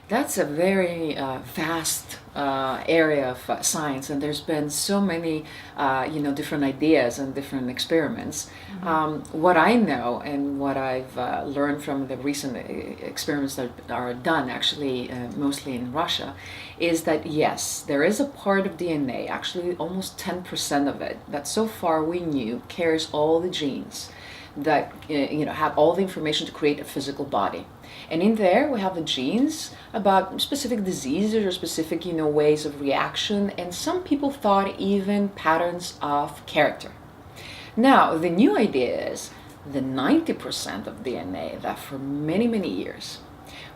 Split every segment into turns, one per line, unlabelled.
That's a very vast area of science, and there's been so many, different ideas and different experiments. What I know and what I've learned from the recent experiments that are done, actually mostly in Russia, is that yes, there is a part of DNA, actually almost 10% of it, that so far we knew carries all the genes that have all the information to create a physical body. And in there we have the genes about specific diseases or specific ways of reaction, and some people thought even patterns of character. Now the new idea is the 90% of DNA that for many years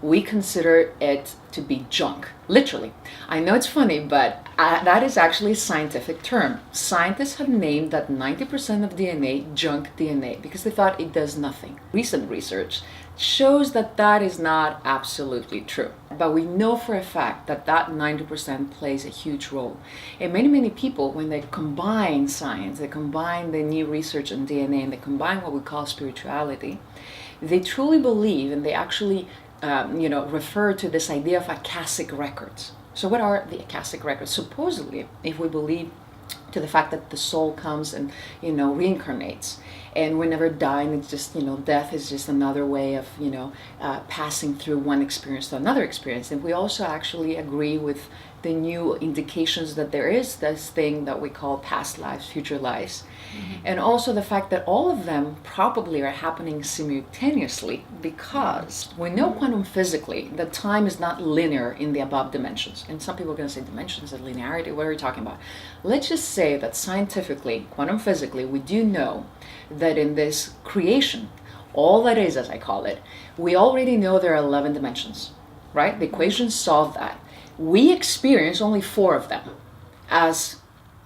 we consider it to be junk, literally. I know it's funny, but that is actually a scientific term. Scientists have named that 90% of DNA junk DNA because they thought it does nothing. Recent research shows that that is not absolutely true. But we know for a fact that that 90% plays a huge role. And many people, when they combine science, they combine the new research on DNA, and they combine what we call spirituality, they truly believe, and they actually refer to this idea of Akashic records. So what are the Akashic records? Supposedly, if we believe to the fact that the soul comes and reincarnates, and we never die, and it's just death is just another way of passing through one experience to another experience. And we also actually agree with the new indications that there is this thing that we call past lives, future lives. And also the fact that all of them probably are happening simultaneously, because we know quantum physically that time is not linear in the above dimensions. And some people are going to say dimensions and linearity, what are we talking about? Let's just say that scientifically, quantum physically, we do know that in this creation, all that is, as I call it, we already know there are 11 dimensions, right? The equations solve that. We experience only 4 of them as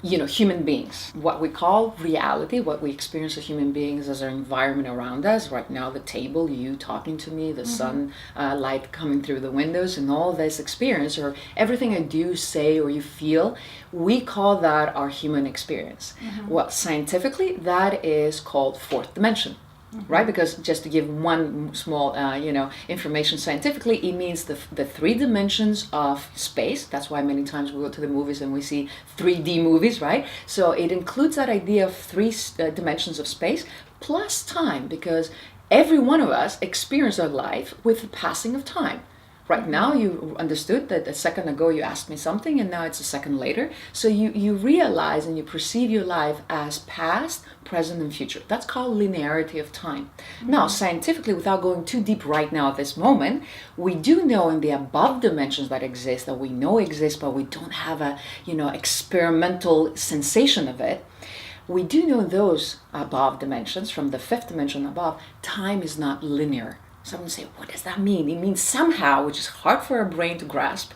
human beings. What we call reality, what we experience as human beings, as our environment around us, right now the table, you talking to me, the sun light coming through the windows, and all this experience, or everything I do, say, or you feel, we call that our human experience. Well, scientifically, that is called 4th dimension. Right? Because just to give one small, information scientifically, it means the 3 dimensions of space. That's why many times we go to the movies and we see 3D movies, right? So it includes that idea of 3 dimensions of space plus time, because every one of us experiences our life with the passing of time. Right now, you understood that a second ago you asked me something, and now it's a second later. So you realize and you perceive your life as past, present, and future. That's called linearity of time. Now, scientifically, without going too deep right now at this moment, we do know in the above dimensions that exist, that we know exist, but we don't have a experimental sensation of it. We do know those above dimensions, from the 5th dimension above, time is not linear. Someone say, what does that mean? It means somehow, which is hard for our brain to grasp,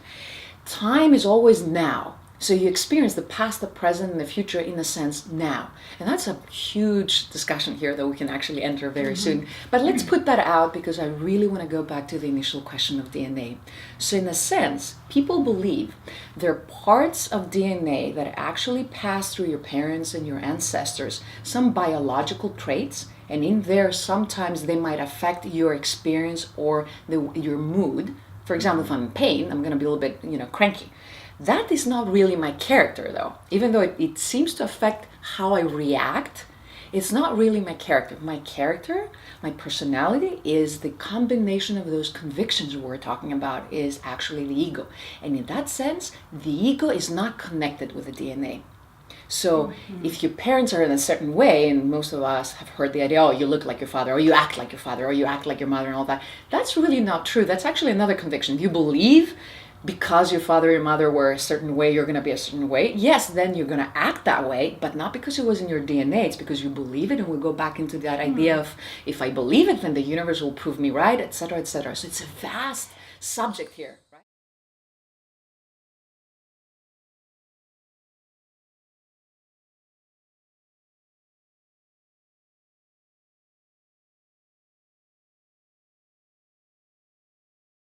time is always now. So you experience the past, the present, and the future in a sense now. And that's a huge discussion here that we can actually enter very soon. But let's put that out, because I really want to go back to the initial question of DNA. So in a sense, people believe there are parts of DNA that actually pass through your parents and your ancestors, some biological traits, and in there sometimes they might affect your experience or your mood. For example, if I'm in pain, I'm going to be a little bit cranky. That is not really my character, though. Even though it seems to affect how I react, it's not really my character. My character, my personality, is the combination of those convictions we're talking about, is actually the ego. And in that sense, the ego is not connected with the DNA. So if your parents are in a certain way, and most of us have heard the idea, oh, you look like your father, or you act like your father, or you act like your mother, and all that, that's really not true. That's actually another conviction. You believe because your father or your mother were a certain way, you're going to be a certain way. Yes, then you're going to act that way, but not because it was in your DNA. It's because you believe it, and we'll go back into that idea of, if I believe it, then the universe will prove me right, etc., etc. So it's a vast subject here.